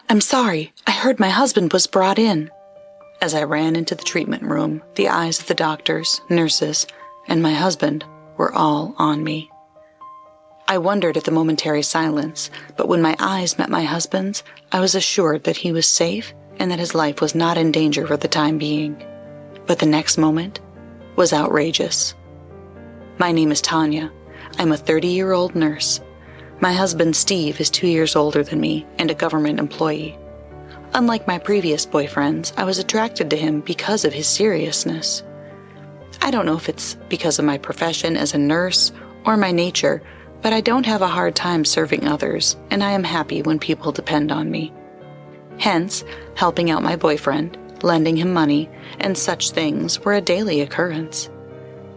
I'm sorry, I heard my husband was brought in." As I ran into the treatment room, the eyes of the doctors, nurses, and my husband were all on me. I wondered at the momentary silence, but when my eyes met my husband's, I was assured that he was safe and that his life was not in danger for the time being. But the next moment was outrageous. My name is Tanya. I'm a 30-year-old nurse. My husband, Steve, is 2 years older than me and a government employee. Unlike my previous boyfriends, I was attracted to him because of his seriousness. I don't know if it's because of my profession as a nurse or my nature, but I don't have a hard time serving others, and I am happy when people depend on me. Hence, helping out my boyfriend, lending him money, and such things were a daily occurrence.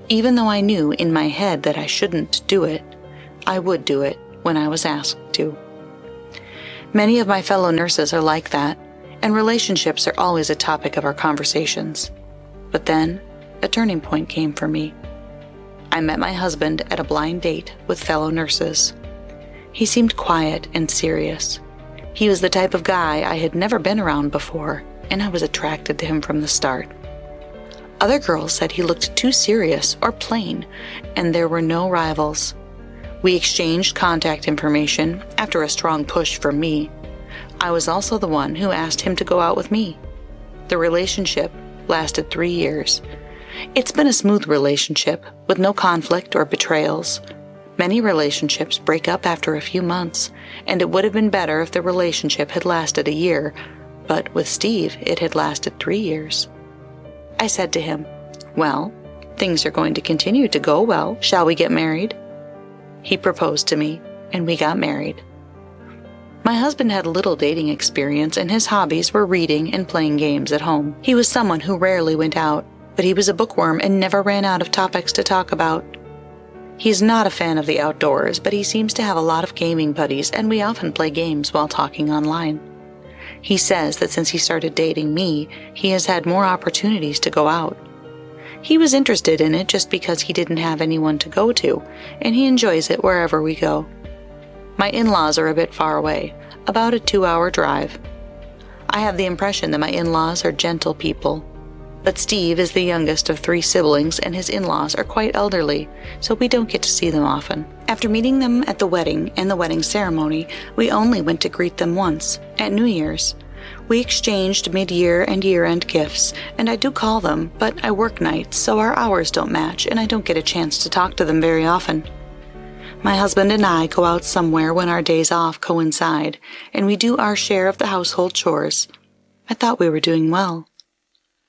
Even though I knew in my head that I shouldn't do it, I would do it when I was asked to. Many of my fellow nurses are like that, and relationships are always a topic of our conversations. But then, a turning point came for me. I met my husband at a blind date with fellow nurses. He seemed quiet and serious. He was the type of guy I had never been around before, and I was attracted to him from the start. Other girls said he looked too serious or plain, and there were no rivals. We exchanged contact information after a strong push from me. I was also the one who asked him to go out with me. The relationship lasted 3 years. It's been a smooth relationship, with no conflict or betrayals. Many relationships break up after a few months, and it would have been better if the relationship had lasted a year, but with Steve, it had lasted 3 years. I said to him, "Well, things are going to continue to go well. Shall we get married?" He proposed to me, and we got married. My husband had little dating experience, and his hobbies were reading and playing games at home. He was someone who rarely went out, but he was a bookworm and never ran out of topics to talk about. He's not a fan of the outdoors, but he seems to have a lot of gaming buddies, and we often play games while talking online. He says that since he started dating me, he has had more opportunities to go out. He was interested in it just because he didn't have anyone to go to, and he enjoys it wherever we go. My in-laws are a bit far away, about a 2-hour drive. I have the impression that my in-laws are gentle people. But Steve is the youngest of 3 siblings, and his in-laws are quite elderly, so we don't get to see them often. After meeting them at the wedding and the wedding ceremony, we only went to greet them once, at New Year's. We exchanged mid-year and year-end gifts, and I do call them, but I work nights, so our hours don't match, and I don't get a chance to talk to them very often. My husband and I go out somewhere when our days off coincide, and we do our share of the household chores. I thought we were doing well.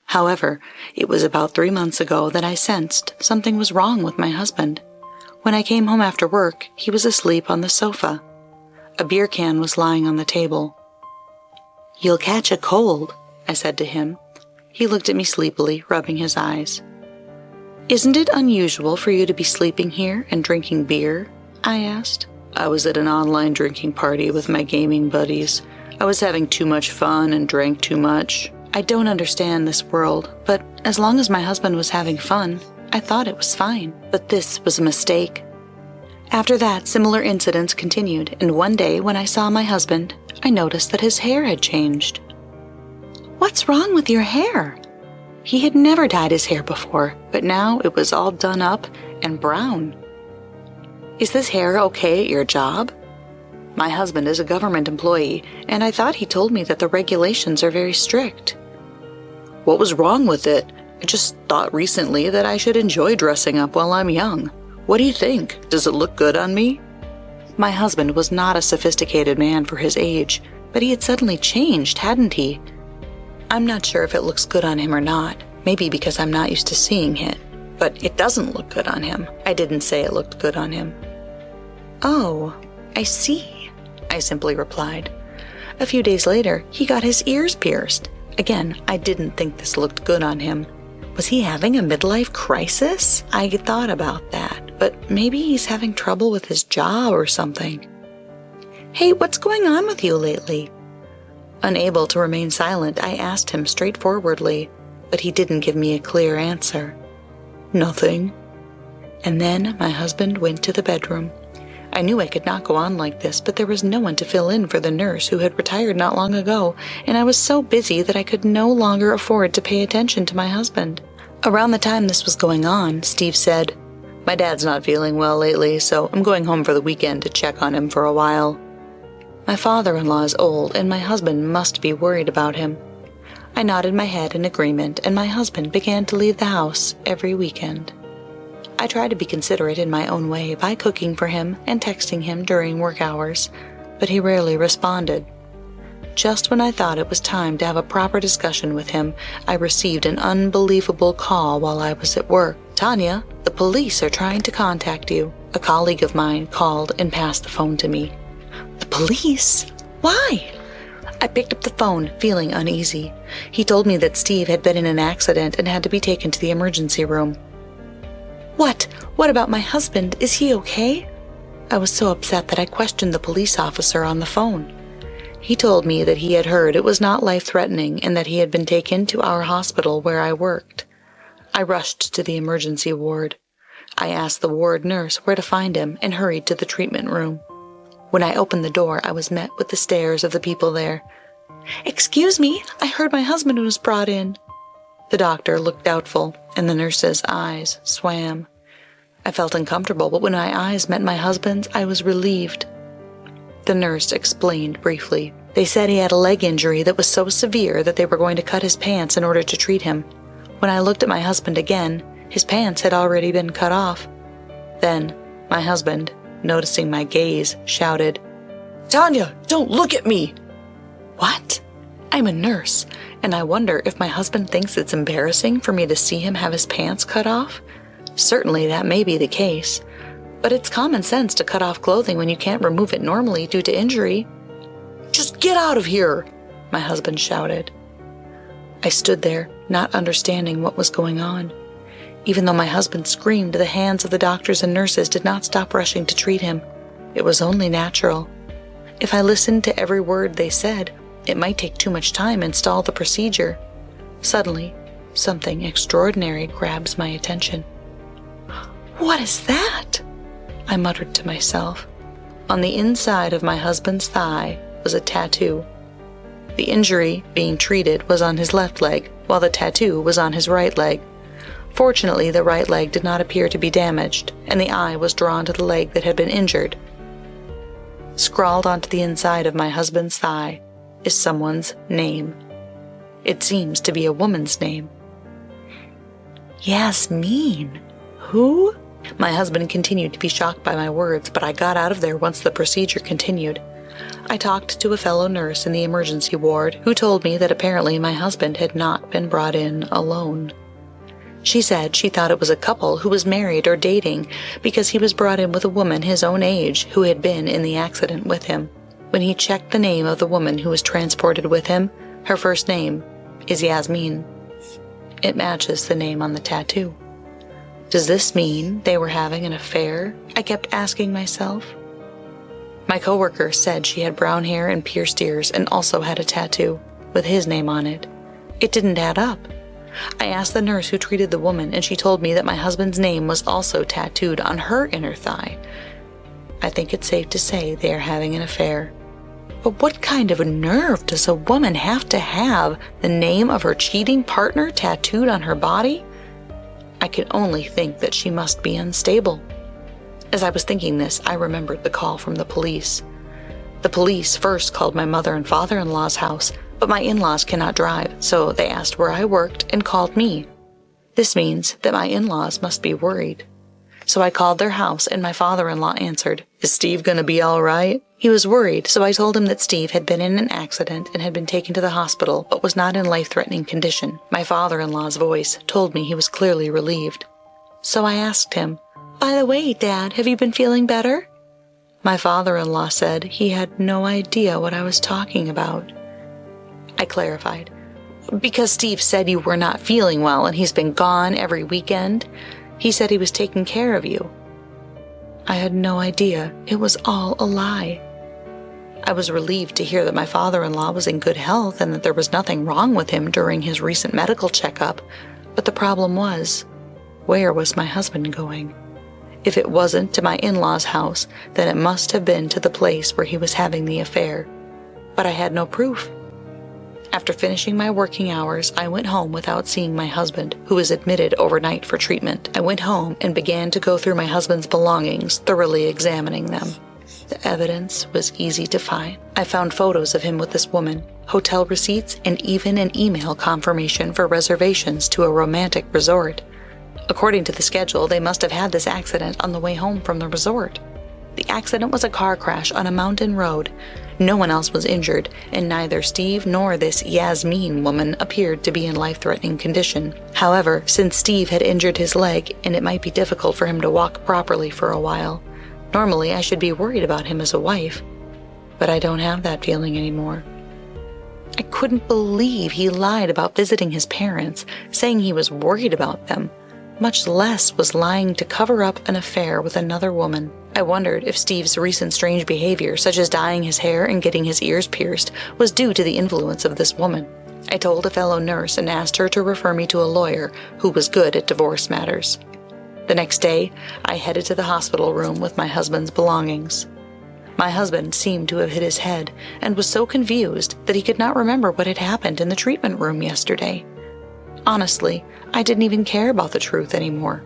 However, it was about 3 months ago that I sensed something was wrong with my husband. When I came home after work, he was asleep on the sofa. A beer can was lying on the table. "You'll catch a cold," I said to him. He looked at me sleepily, rubbing his eyes. "Isn't it unusual for you to be sleeping here and drinking beer?" I asked. "I was at an online drinking party with my gaming buddies. I was having too much fun and drank too much. I don't understand this world, but as long as my husband was having fun, I thought it was fine. But this was a mistake." After that, similar incidents continued, and one day when I saw my husband, I noticed that his hair had changed. "What's wrong with your hair?" He had never dyed his hair before, but now it was all done up and brown. "Is this hair okay at your job?" My husband is a government employee, and I thought he told me that the regulations are very strict. "What was wrong with it? I just thought recently that I should enjoy dressing up while I'm young. What do you think? Does it look good on me?" My husband was not a sophisticated man for his age, but he had suddenly changed, hadn't he? I'm not sure if it looks good on him or not, maybe because I'm not used to seeing it. But it doesn't look good on him. I didn't say it looked good on him. "Oh, I see," I simply replied. A few days later, he got his ears pierced. Again, I didn't think this looked good on him. Was he having a midlife crisis? I thought about that, but maybe he's having trouble with his job or something. "Hey, what's going on with you lately?" Unable to remain silent, I asked him straightforwardly, but he didn't give me a clear answer. "Nothing." And then my husband went to the bedroom. I knew I could not go on like this, but there was no one to fill in for the nurse who had retired not long ago, and I was so busy that I could no longer afford to pay attention to my husband. Around the time this was going on, Steve said, "My dad's not feeling well lately, so I'm going home for the weekend to check on him for a while." My father-in-law is old, and my husband must be worried about him. I nodded my head in agreement, and my husband began to leave the house every weekend. I tried to be considerate in my own way by cooking for him and texting him during work hours, but he rarely responded. Just when I thought it was time to have a proper discussion with him, I received an unbelievable call while I was at work. "Tanya, the police are trying to contact you." A colleague of mine called and passed the phone to me. "The police? Why?" I picked up the phone, feeling uneasy. He told me that Steve had been in an accident and had to be taken to the emergency room. What? What about my husband? Is he okay?" I was so upset that I questioned the police officer on the phone. He told me that he had heard it was not life-threatening and that he had been taken to our hospital where I worked. I rushed to the emergency ward. I asked the ward nurse where to find him and hurried to the treatment room. When I opened the door, I was met with the stares of the people there. "Excuse me, I heard my husband was brought in." The doctor looked doubtful, and the nurse's eyes swam. I felt uncomfortable, but when my eyes met my husband's, I was relieved. The nurse explained briefly. They said he had a leg injury that was so severe that they were going to cut his pants in order to treat him. When I looked at my husband again, his pants had already been cut off. Then, my husband, noticing my gaze, shouted, "Tanya, don't look at me!" What? I'm a nurse, and I wonder if my husband thinks it's embarrassing for me to see him have his pants cut off? Certainly that may be the case, but it's common sense to cut off clothing when you can't remove it normally due to injury. "Just get out of here!" my husband shouted. I stood there, not understanding what was going on. Even though my husband screamed, the hands of the doctors and nurses did not stop rushing to treat him. It was only natural. If I listened to every word they said, it might take too much time and stall the procedure. Suddenly, something extraordinary grabs my attention. "What is that?" I muttered to myself. On the inside of my husband's thigh was a tattoo. The injury being treated was on his left leg, while the tattoo was on his right leg. Fortunately, the right leg did not appear to be damaged, and the eye was drawn to the leg that had been injured. Scrawled onto the inside of my husband's thigh is someone's name. It seems to be a woman's name. "Yasmin? Who?" My husband continued to be shocked by my words, but I got out of there once the procedure continued. I talked to a fellow nurse in the emergency ward who told me that apparently my husband had not been brought in alone. She said she thought it was a couple who was married or dating because he was brought in with a woman his own age who had been in the accident with him. When he checked the name of the woman who was transported with him, her first name is Yasmin. It matches the name on the tattoo. Does this mean they were having an affair? I kept asking myself. My coworker said she had brown hair and pierced ears and also had a tattoo with his name on it. It didn't add up. I asked the nurse who treated the woman, and she told me that my husband's name was also tattooed on her inner thigh. I think it's safe to say they are having an affair. But what kind of a nerve does a woman have to have the name of her cheating partner tattooed on her body? I can only think that she must be unstable. As I was thinking this, I remembered the call from the police. The police first called my mother and father-in-law's house, but my in-laws cannot drive, so they asked where I worked and called me. This means that my in-laws must be worried. So I called their house, and my father-in-law answered, "Is Steve gonna be all right?" He was worried, so I told him that Steve had been in an accident and had been taken to the hospital, but was not in life-threatening condition. My father-in-law's voice told me he was clearly relieved. So I asked him, "By the way, Dad, have you been feeling better?" My father-in-law said he had no idea what I was talking about. I clarified, "Because Steve said you were not feeling well and he's been gone every weekend. He said he was taking care of you." I had no idea. It was all a lie. I was relieved to hear that my father-in-law was in good health and that there was nothing wrong with him during his recent medical checkup, but the problem was, where was my husband going? If it wasn't to my in-laws' house, then it must have been to the place where he was having the affair. But I had no proof. After finishing my working hours, I went home without seeing my husband, who was admitted overnight for treatment. I went home and began to go through my husband's belongings, thoroughly examining them. The evidence was easy to find. I found photos of him with this woman, hotel receipts, and even an email confirmation for reservations to a romantic resort. According to the schedule, they must have had this accident on the way home from the resort. The accident was a car crash on a mountain road. No one else was injured, and neither Steve nor this Yasmin woman appeared to be in life-threatening condition. However, since Steve had injured his leg, and it might be difficult for him to walk properly for a while, normally I should be worried about him as a wife. But I don't have that feeling anymore. I couldn't believe he lied about visiting his parents, saying he was worried about them. Much less was lying to cover up an affair with another woman. I wondered if Steve's recent strange behavior, such as dyeing his hair and getting his ears pierced, was due to the influence of this woman. I told a fellow nurse and asked her to refer me to a lawyer who was good at divorce matters. The next day, I headed to the hospital room with my husband's belongings. My husband seemed to have hit his head and was so confused that he could not remember what had happened in the treatment room yesterday. Honestly, I didn't even care about the truth anymore.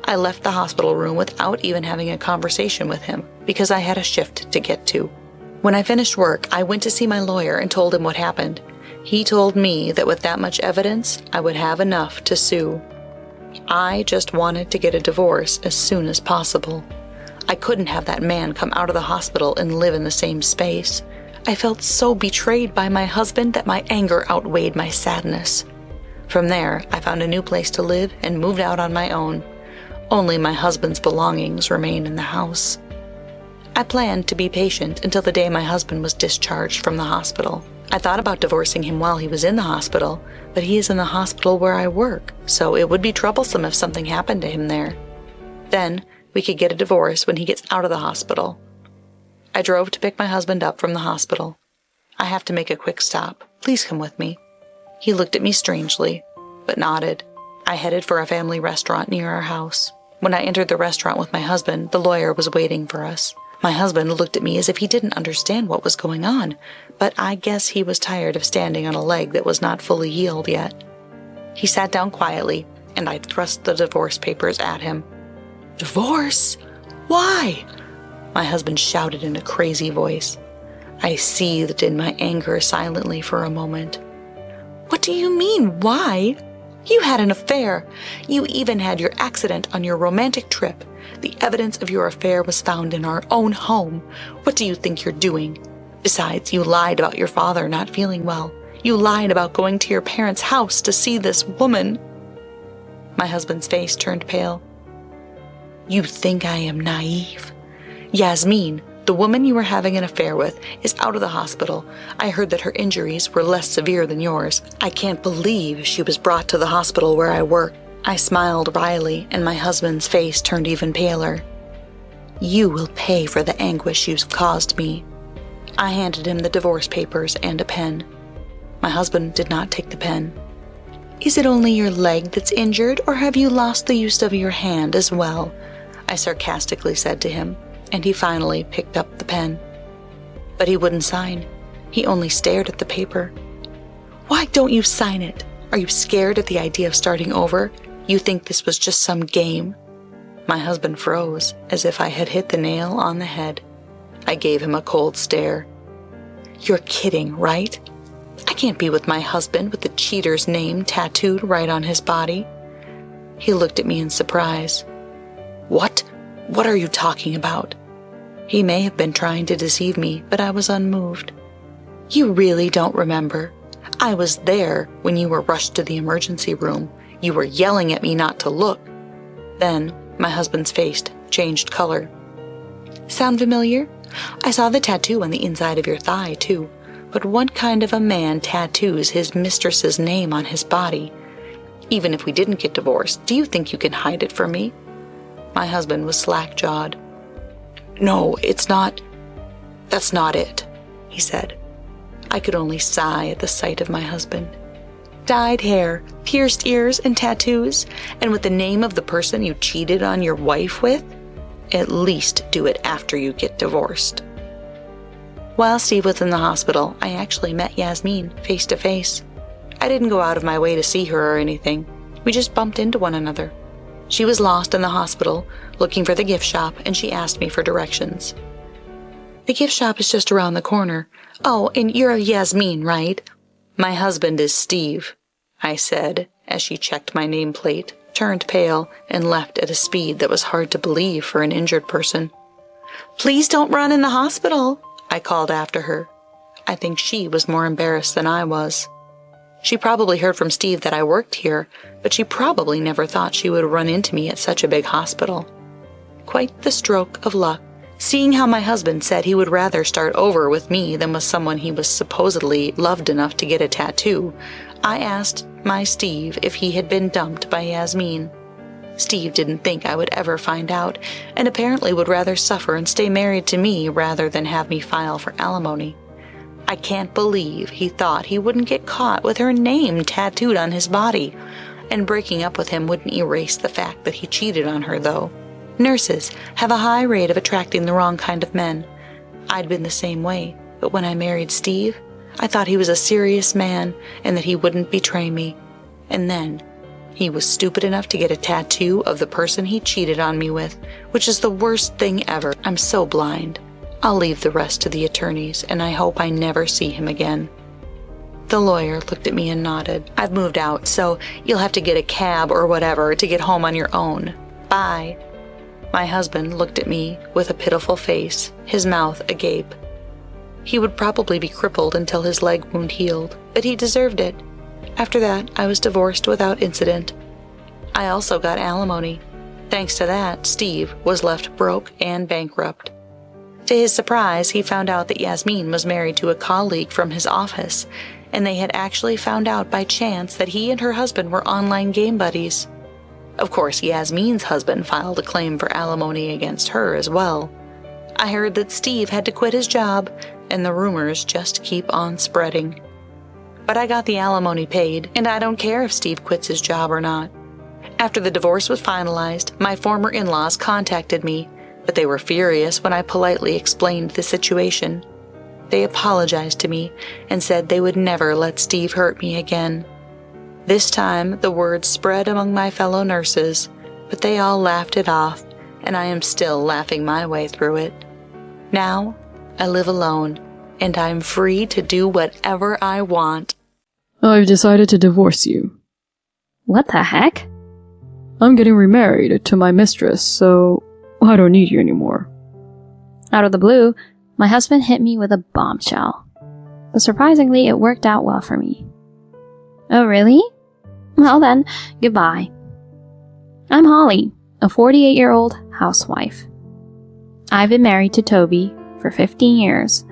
I left the hospital room without even having a conversation with him because I had a shift to get to. When I finished work, I went to see my lawyer and told him what happened. He told me that with that much evidence, I would have enough to sue. I just wanted to get a divorce as soon as possible. I couldn't have that man come out of the hospital and live in the same space. I felt so betrayed by my husband that my anger outweighed my sadness. From there, I found a new place to live and moved out on my own. Only my husband's belongings remained in the house. I planned to be patient until the day my husband was discharged from the hospital. I thought about divorcing him while he was in the hospital, but he is in the hospital where I work, so it would be troublesome if something happened to him there. Then, we could get a divorce when he gets out of the hospital. I drove to pick my husband up from the hospital. I have to make a quick stop. Please come with me. He looked at me strangely, but nodded. I headed for a family restaurant near our house. When I entered the restaurant with my husband, the lawyer was waiting for us. My husband looked at me as if he didn't understand what was going on, but I guess he was tired of standing on a leg that was not fully healed yet. He sat down quietly, and I thrust the divorce papers at him. "Divorce? Why?" my husband shouted in a crazy voice. I seethed in my anger silently for a moment. "What do you mean, why? You had an affair. You even had your accident on your romantic trip. The evidence of your affair was found in our own home. What do you think you're doing? Besides, you lied about your father not feeling well. You lied about going to your parents' house to see this woman." My husband's face turned pale. "You think I am naive? Yasmin, the woman you were having an affair with, is out of the hospital. I heard that her injuries were less severe than yours. I can't believe she was brought to the hospital where I work." I smiled wryly, and my husband's face turned even paler. "You will pay for the anguish you've caused me." I handed him the divorce papers and a pen. My husband did not take the pen. "Is it only your leg that's injured, or have you lost the use of your hand as well?" I sarcastically said to him, and he finally picked up the pen. But he wouldn't sign. He only stared at the paper. "Why don't you sign it? Are you scared at the idea of starting over? You think this was just some game?" My husband froze, as if I had hit the nail on the head. I gave him a cold stare. "You're kidding, right? I can't be with my husband with the cheater's name tattooed right on his body." He looked at me in surprise. "What? What are you talking about?" He may have been trying to deceive me, but I was unmoved. "You really don't remember? I was there when you were rushed to the emergency room. You were yelling at me not to look." Then my husband's face changed color. "Sound familiar? I saw the tattoo on the inside of your thigh, too. But what kind of a man tattoos his mistress's name on his body? Even if we didn't get divorced, do you think you can hide it from me?" My husband was slack-jawed. "No, it's not. That's not it," he said. I could only sigh at the sight of my husband. Dyed hair, pierced ears, and tattoos, and with the name of the person you cheated on your wife with? At least do it after you get divorced. While Steve was in the hospital, I actually met Yasmin face to face. I didn't go out of my way to see her or anything. We just bumped into one another. She was lost in the hospital, looking for the gift shop, and she asked me for directions. The gift shop is just around the corner. Oh, and you're Yasmin, right? My husband is Steve, I said, as she checked my nameplate, turned pale, and left at a speed that was hard to believe for an injured person. Please don't run in the hospital, I called after her. I think she was more embarrassed than I was. She probably heard from Steve that I worked here, but she probably never thought she would run into me at such a big hospital. Quite the stroke of luck. Seeing how my husband said he would rather start over with me than with someone he was supposedly loved enough to get a tattoo, I asked my Steve if he had been dumped by Yasmin. Steve didn't think I would ever find out, and apparently would rather suffer and stay married to me rather than have me file for alimony. I can't believe he thought he wouldn't get caught with her name tattooed on his body, and breaking up with him wouldn't erase the fact that he cheated on her, though. Nurses have a high rate of attracting the wrong kind of men. I'd been the same way, but when I married Steve, I thought he was a serious man and that he wouldn't betray me. And then he was stupid enough to get a tattoo of the person he cheated on me with, which is the worst thing ever. I'm so blind. I'll leave the rest to the attorneys, and I hope I never see him again. The lawyer looked at me and nodded. I've moved out, so you'll have to get a cab or whatever to get home on your own. Bye. My husband looked at me with a pitiful face, his mouth agape. He would probably be crippled until his leg wound healed, but he deserved it. After that, I was divorced without incident. I also got alimony. Thanks to that, Steve was left broke and bankrupt. To his surprise, he found out that Yasmin was married to a colleague from his office, and they had actually found out by chance that he and her husband were online game buddies. Of course, Yasmin's husband filed a claim for alimony against her as well. I heard that Steve had to quit his job, and the rumors just keep on spreading. But I got the alimony paid, and I don't care if Steve quits his job or not. After the divorce was finalized, my former in-laws contacted me, but they were furious when I politely explained the situation. They apologized to me and said they would never let Steve hurt me again. This time, the word spread among my fellow nurses, but they all laughed it off, and I am still laughing my way through it. Now, I live alone, and I'm free to do whatever I want. I've decided to divorce you. What the heck? I'm getting remarried to my mistress, so I don't need you anymore. Out of the blue, my husband hit me with a bombshell. But surprisingly, it worked out well for me. Oh, really? Well then, goodbye. I'm Holly, a 48-year-old housewife. I've been married to Toby for 15 years.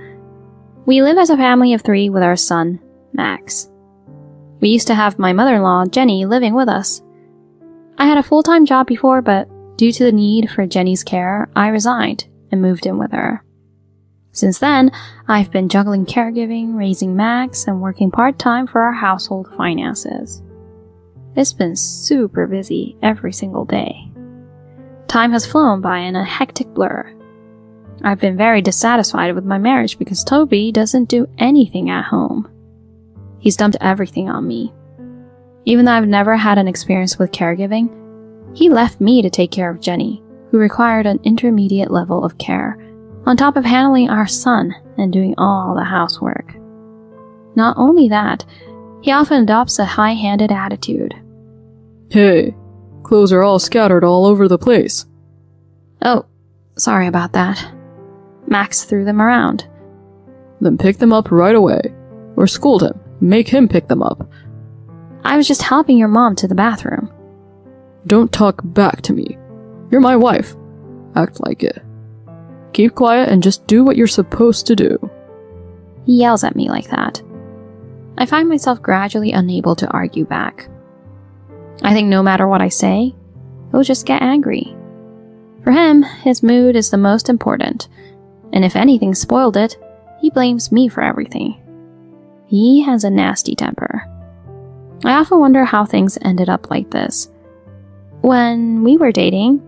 We live as a family of 3 with our son, Max. We used to have my mother-in-law, Jenny, living with us. I had a full-time job before, but due to the need for Jenny's care, I resigned and moved in with her. Since then, I've been juggling caregiving, raising Max, and working part-time for our household finances. It's been super busy every single day. Time has flown by in a hectic blur. I've been very dissatisfied with my marriage because Toby doesn't do anything at home. He's dumped everything on me. Even though I've never had an experience with caregiving, he left me to take care of Jenny, who required an intermediate level of care, on top of handling our son and doing all the housework. Not only that, he often adopts a high-handed attitude. Hey, clothes are all scattered all over the place. Oh, sorry about that. Max threw them around. Then pick them up right away, or scold him, make him pick them up. I was just helping your mom to the bathroom. Don't talk back to me. You're my wife. Act like it. Keep quiet and just do what you're supposed to do. He yells at me like that. I find myself gradually unable to argue back. I think no matter what I say, he'll just get angry. For him, his mood is the most important, and if anything spoiled it, he blames me for everything. He has a nasty temper. I often wonder how things ended up like this. When we were dating,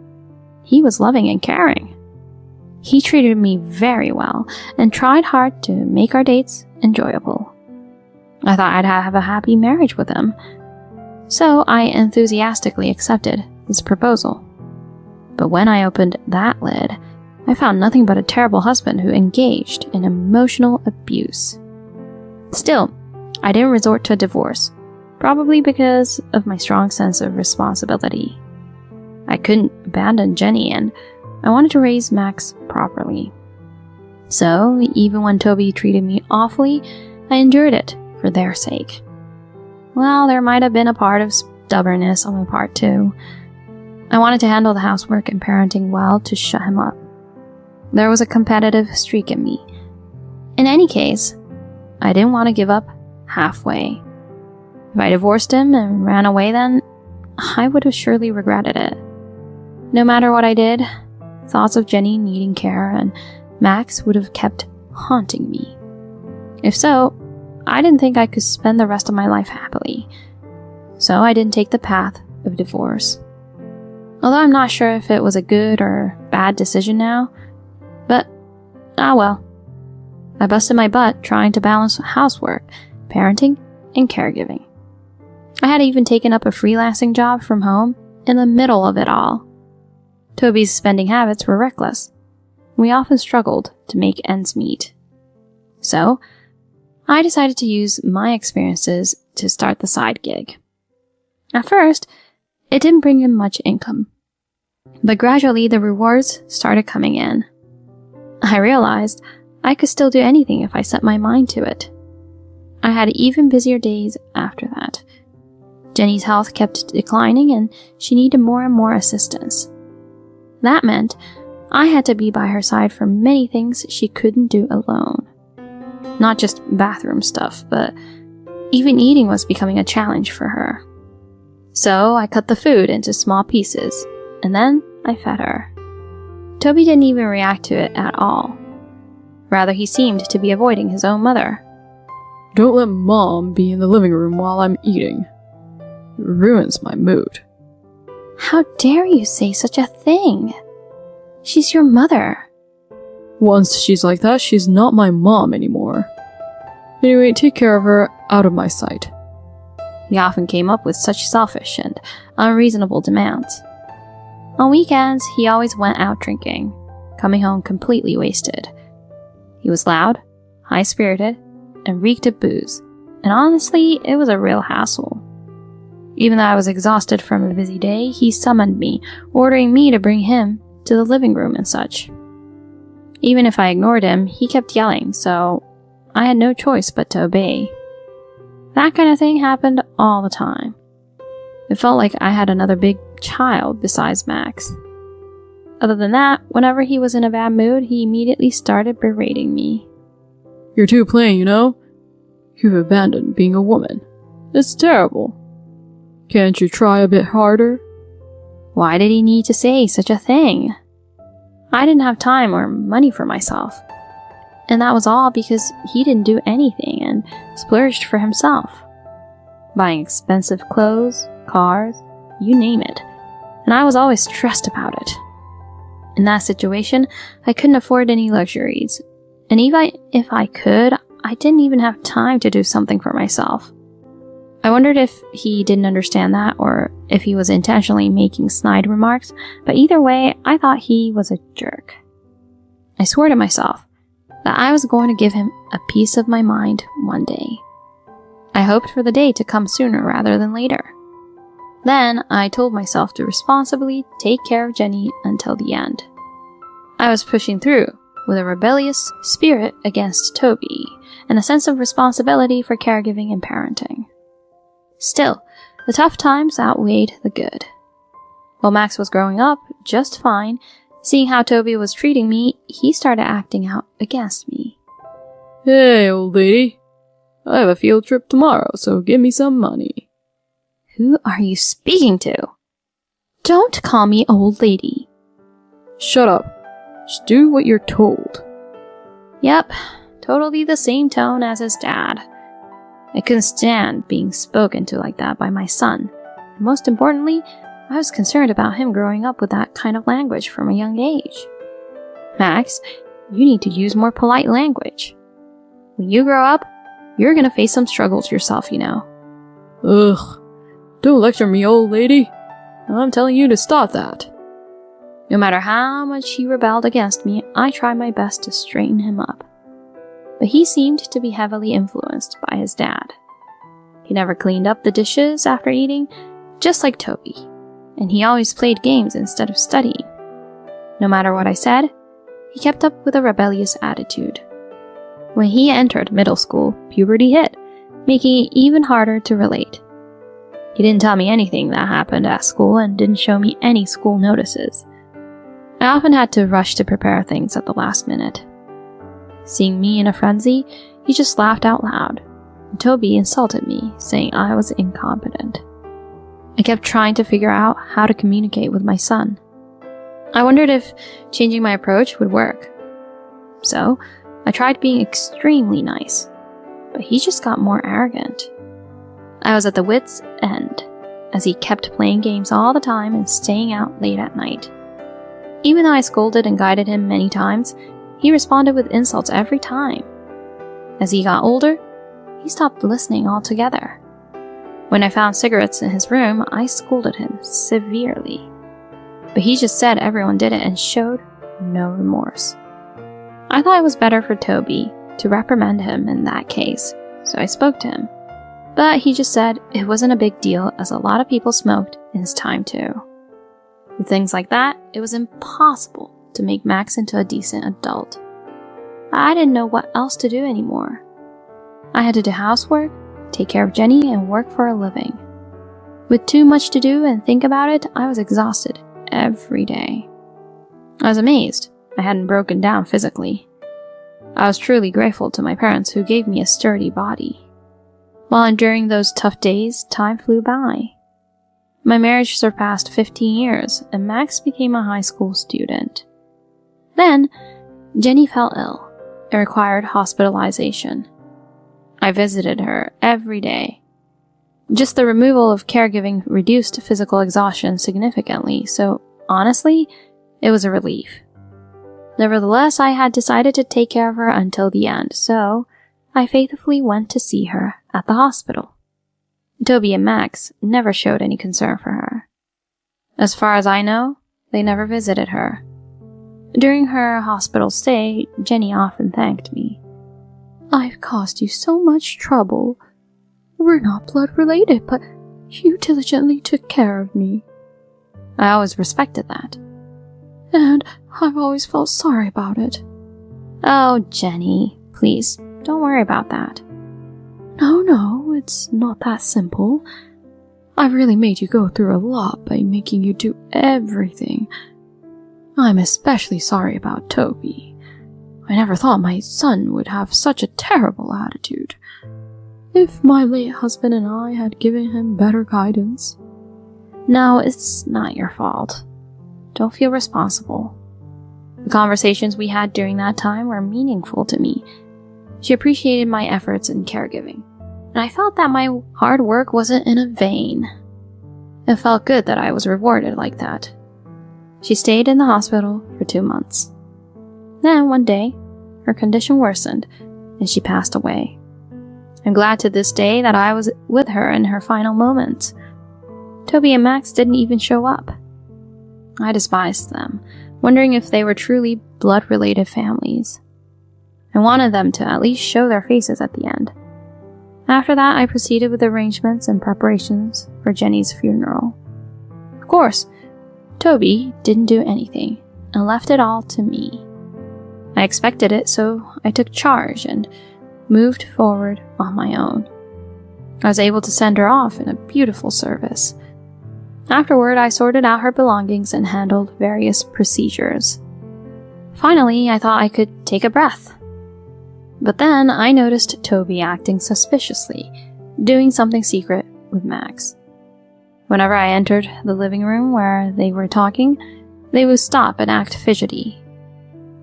he was loving and caring. He treated me very well and tried hard to make our dates enjoyable. I thought I'd have a happy marriage with him, so I enthusiastically accepted his proposal. But when I opened that lid, I found nothing but a terrible husband who engaged in emotional abuse. Still, I didn't resort to a divorce, probably because of my strong sense of responsibility. I couldn't abandon Jenny, and I wanted to raise Max properly. So, even when Toby treated me awfully, I endured it for their sake. Well, there might have been a part of stubbornness on my part too. I wanted to handle the housework and parenting well to shut him up. There was a competitive streak in me. In any case, I didn't want to give up halfway. If I divorced him and ran away then, I would have surely regretted it. No matter what I did, thoughts of Jenny needing care and Max would have kept haunting me. If so, I didn't think I could spend the rest of my life happily. So I didn't take the path of divorce. Although I'm not sure if it was a good or bad decision now, but well. I busted my butt trying to balance housework, parenting, and caregiving. I had even taken up a freelancing job from home in the middle of it all. Toby's spending habits were reckless. We often struggled to make ends meet. So, I decided to use my experiences to start the side gig. At first, it didn't bring in much income, but gradually the rewards started coming in. I realized I could still do anything if I set my mind to it. I had even busier days after that. Jenny's health kept declining and she needed more and more assistance. That meant I had to be by her side for many things she couldn't do alone. Not just bathroom stuff, but even eating was becoming a challenge for her. So I cut the food into small pieces, and then I fed her. Toby didn't even react to it at all. Rather, he seemed to be avoiding his own mother. Don't let Mom be in the living room while I'm eating. It ruins my mood. How dare you say such a thing? She's your mother. Once she's like that, she's not my mom anymore. Anyway, take care of her out of my sight. He often came up with such selfish and unreasonable demands. On weekends, he always went out drinking, coming home completely wasted. He was loud, high-spirited, and reeked of booze, and honestly, it was a real hassle. Even though I was exhausted from a busy day, he summoned me, ordering me to bring him to the living room and such. Even if I ignored him, he kept yelling, so I had no choice but to obey. That kind of thing happened all the time. It felt like I had another big child besides Max. Other than that, whenever he was in a bad mood, he immediately started berating me. You're too plain, you know? You've abandoned being a woman. It's terrible. Can't you try a bit harder? Why did he need to say such a thing? I didn't have time or money for myself. And that was all because he didn't do anything and splurged for himself. Buying expensive clothes, cars, you name it. And I was always stressed about it. In that situation, I couldn't afford any luxuries. And even if I could, I didn't even have time to do something for myself. I wondered if he didn't understand that or if he was intentionally making snide remarks, but either way, I thought he was a jerk. I swore to myself that I was going to give him a piece of my mind one day. I hoped for the day to come sooner rather than later. Then I told myself to responsibly take care of Jenny until the end. I was pushing through with a rebellious spirit against Toby and a sense of responsibility for caregiving and parenting. Still, the tough times outweighed the good. While Max was growing up just fine, seeing how Toby was treating me, he started acting out against me. Hey, old lady. I have a field trip tomorrow, so give me some money. Who are you speaking to? Don't call me old lady. Shut up. Just do what you're told. Yep, totally the same tone as his dad. I couldn't stand being spoken to like that by my son. And most importantly, I was concerned about him growing up with that kind of language from a young age. Max, you need to use more polite language. When you grow up, you're gonna face some struggles yourself, you know. Ugh. Don't lecture me, old lady. I'm telling you to stop that. No matter how much he rebelled against me, I tried my best to straighten him up. But he seemed to be heavily influenced by his dad. He never cleaned up the dishes after eating, just like Toby, and he always played games instead of studying. No matter what I said, he kept up with a rebellious attitude. When he entered middle school, puberty hit, making it even harder to relate. He didn't tell me anything that happened at school and didn't show me any school notices. I often had to rush to prepare things at the last minute. Seeing me in a frenzy, he just laughed out loud, and Toby insulted me, saying I was incompetent. I kept trying to figure out how to communicate with my son. I wondered if changing my approach would work. So, I tried being extremely nice, but he just got more arrogant. I was at the wit's end, as he kept playing games all the time and staying out late at night. Even though I scolded and guided him many times, he responded with insults every time. As he got older, he stopped listening altogether. When I found cigarettes in his room, I scolded him severely. But he just said everyone did it and showed no remorse. I thought it was better for Toby to reprimand him in that case, so I spoke to him. But he just said it wasn't a big deal as a lot of people smoked in his time too. With things like that, it was impossible to make Max into a decent adult. I didn't know what else to do anymore. I had to do housework, take care of Jenny, and work for a living. With too much to do and think about it, I was exhausted every day. I was amazed I hadn't broken down physically. I was truly grateful to my parents who gave me a sturdy body. While enduring those tough days, time flew by. My marriage surpassed 15 years, and Max became a high school student. Then, Jenny fell ill and required hospitalization. I visited her every day. Just the removal of caregiving reduced physical exhaustion significantly, so honestly, it was a relief. Nevertheless, I had decided to take care of her until the end, so I faithfully went to see her at the hospital. Toby and Max never showed any concern for her. As far as I know, they never visited her. During her hospital stay, Jenny often thanked me. "I've caused you so much trouble. We're not blood related, but you diligently took care of me." I always respected that. "And I've always felt sorry about it." "Oh, Jenny, please, don't worry about that." No, it's not that simple. I've really made you go through a lot by making you do everything. I'm especially sorry about Toby. I never thought my son would have such a terrible attitude. If my late husband and I had given him better guidance. No, it's not your fault. Don't feel responsible. The conversations we had during that time were meaningful to me. She appreciated my efforts in caregiving, and I felt that my hard work wasn't in vain. It felt good that I was rewarded like that. She stayed in the hospital for 2 months. Then one day, her condition worsened, and she passed away. I'm glad to this day that I was with her in her final moments. Toby and Max didn't even show up. I despised them, wondering if they were truly blood-related families. I wanted them to at least show their faces at the end. After that, I proceeded with arrangements and preparations for Jenny's funeral. Of course, Toby didn't do anything and left it all to me. I expected it, so I took charge and moved forward on my own. I was able to send her off in a beautiful service. Afterward, I sorted out her belongings and handled various procedures. Finally, I thought I could take a breath. But then I noticed Toby acting suspiciously, doing something secret with Max. Whenever I entered the living room where they were talking, they would stop and act fidgety.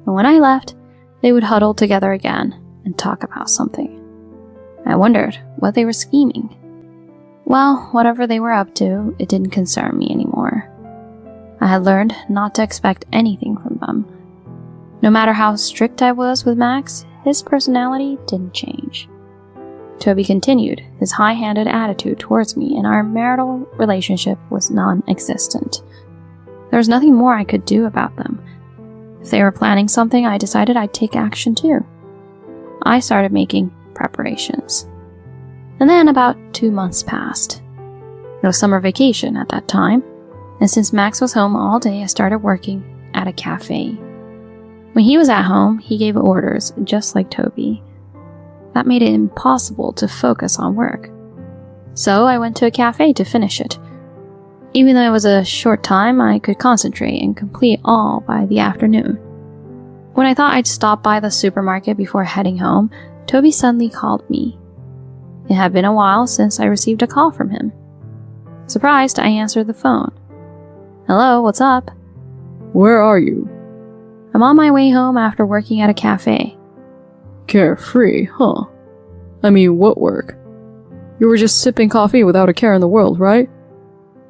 And when I left, they would huddle together again and talk about something. I wondered what they were scheming. Well, whatever they were up to, it didn't concern me anymore. I had learned not to expect anything from them. No matter how strict I was with Max, his personality didn't change. Toby continued his high-handed attitude towards me, and our marital relationship was non-existent. There was nothing more I could do about them. If they were planning something, I decided I'd take action too. I started making preparations. And then about 2 months passed. It was summer vacation at that time, and since Max was home all day, I started working at a cafe. When he was at home, he gave orders, just like Toby. That made it impossible to focus on work. So I went to a cafe to finish it. Even though it was a short time, I could concentrate and complete all by the afternoon. When I thought I'd stop by the supermarket before heading home, Toby suddenly called me. It had been a while since I received a call from him. Surprised, I answered the phone. Hello, what's up? Where are you? I'm on my way home after working at a cafe. Carefree, huh? I mean, what work? You were just sipping coffee without a care in the world, right?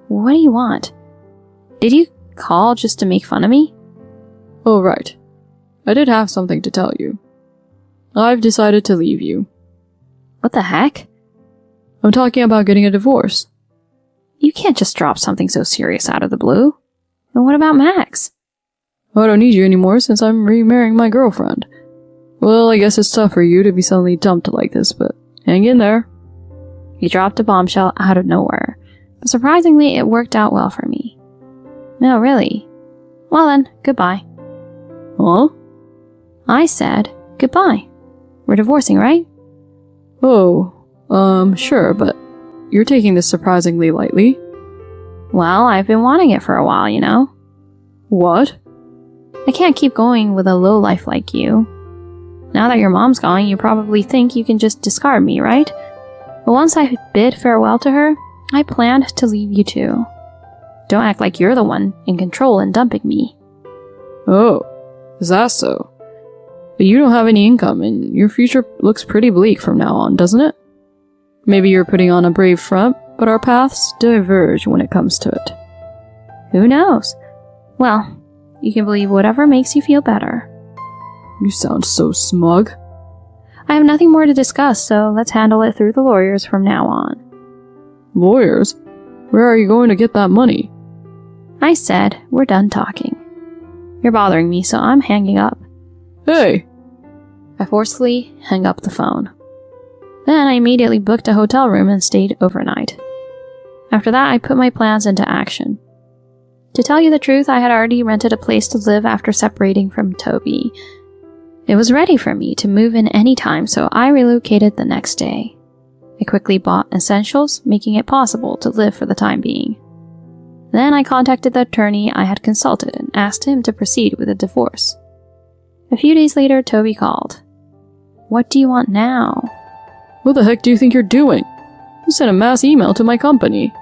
What do you want? Did you call just to make fun of me? Oh, right. I did have something to tell you. I've decided to leave you. What the heck? I'm talking about getting a divorce. You can't just drop something so serious out of the blue. And what about Max? I don't need you anymore since I'm remarrying my girlfriend. Well, I guess it's tough for you to be suddenly dumped like this, but hang in there. He dropped a bombshell out of nowhere. But surprisingly, it worked out well for me. No, really. Well then, goodbye. Huh? I said goodbye. We're divorcing, right? Oh, sure, but you're taking this surprisingly lightly. Well, I've been wanting it for a while, you know. What? I can't keep going with a lowlife like you. Now that your mom's gone, you probably think you can just discard me, right? But once I bid farewell to her, I planned to leave you too. Don't act like you're the one in control and dumping me. Oh, is that so? But you don't have any income, and your future looks pretty bleak from now on, doesn't it? Maybe you're putting on a brave front, but our paths diverge when it comes to it. Who knows? Well, you can believe whatever makes you feel better. You sound so smug. I have nothing more to discuss, so let's handle it through the lawyers from now on. Lawyers? Where are you going to get that money? I said, we're done talking. You're bothering me, so I'm hanging up. Hey! I forcefully hung up the phone. Then I immediately booked a hotel room and stayed overnight. After that, I put my plans into action. To tell you the truth, I had already rented a place to live after separating from Toby. It was ready for me to move in any time, so I relocated the next day. I quickly bought essentials, making it possible to live for the time being. Then I contacted the attorney I had consulted and asked him to proceed with the divorce. A few days later, Toby called. What do you want now? What the heck do you think you're doing? You sent a mass email to my company.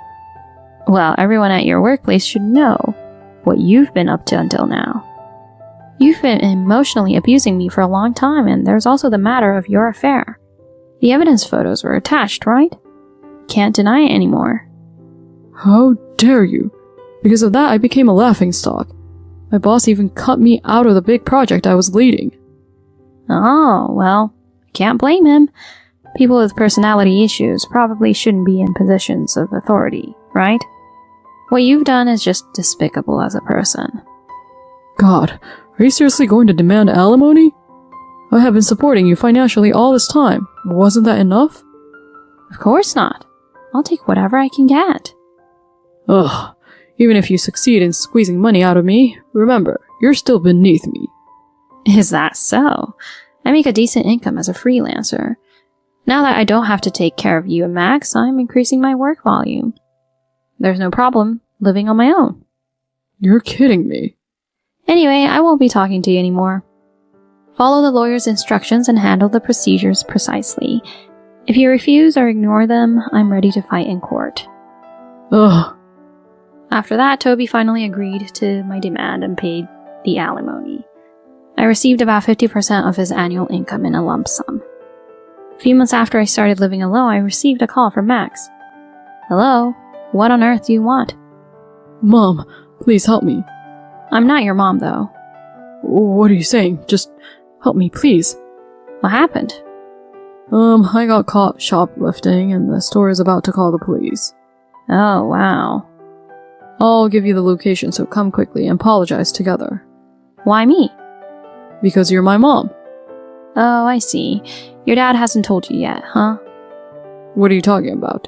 Well, everyone at your workplace should know what you've been up to until now. You've been emotionally abusing me for a long time, and there's also the matter of your affair. The evidence photos were attached, right? Can't deny it anymore. How dare you? Because of that, I became a laughingstock. My boss even cut me out of the big project I was leading. Oh, well, I can't blame him. People with personality issues probably shouldn't be in positions of authority, right? What you've done is just despicable as a person. God, are you seriously going to demand alimony? I have been supporting you financially all this time. Wasn't that enough? Of course not. I'll take whatever I can get. Ugh, even if you succeed in squeezing money out of me, remember, you're still beneath me. Is that so? I make a decent income as a freelancer. Now that I don't have to take care of you and Max, I'm increasing my work volume. There's no problem living on my own. You're kidding me. Anyway, I won't be talking to you anymore. Follow the lawyer's instructions and handle the procedures precisely. If you refuse or ignore them, I'm ready to fight in court. Ugh. After that, Toby finally agreed to my demand and paid the alimony. I received about 50% of his annual income in a lump sum. A few months after I started living alone, I received a call from Max. Hello? What on earth do you want? Mom, please help me. I'm not your mom, though. What are you saying? Just help me, please. What happened? I got caught shoplifting and the store is about to call the police. Oh, wow. I'll give you the location, so come quickly and apologize together. Why me? Because you're my mom. Oh, I see. Your dad hasn't told you yet, huh? What are you talking about?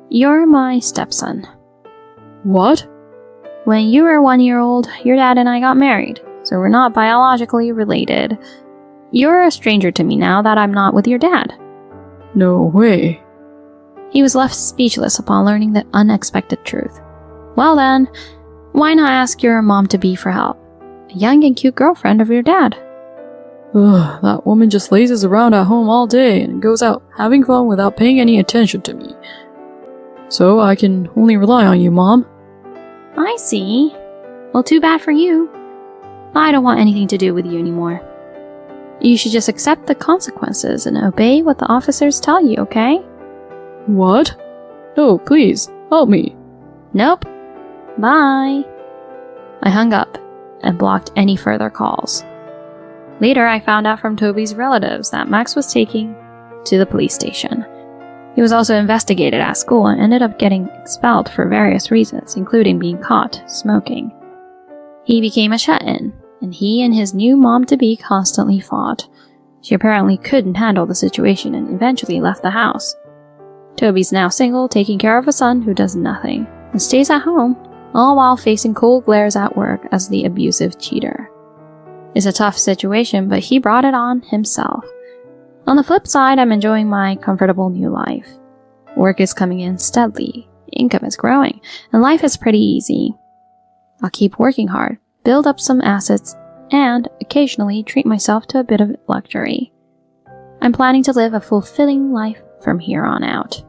You're my stepson. What? When you were 1 year old, your dad and I got married, so we're not biologically related. You're a stranger to me now that I'm not with your dad. No way. He was left speechless upon learning the unexpected truth. Well then, why not ask your mom-to-be for help? A young and cute girlfriend of your dad. Ugh, that woman just lazes around at home all day and goes out having fun without paying any attention to me. So I can only rely on you, Mom. I see. Well, too bad for you. I don't want anything to do with you anymore. You should just accept the consequences and obey what the officers tell you, okay? What? No, please, help me. Nope. Bye. I hung up and blocked any further calls. Later, I found out from Toby's relatives that Max was taken to the police station. He was also investigated at school and ended up getting expelled for various reasons, including being caught smoking. He became a shut-in, and he and his new mom-to-be constantly fought. She apparently couldn't handle the situation and eventually left the house. Toby's now single, taking care of a son who does nothing, and stays at home, all while facing cold glares at work as the abusive cheater. It's a tough situation, but he brought it on himself. On the flip side, I'm enjoying my comfortable new life. Work is coming in steadily, income is growing, and life is pretty easy. I'll keep working hard, build up some assets, and occasionally treat myself to a bit of luxury. I'm planning to live a fulfilling life from here on out.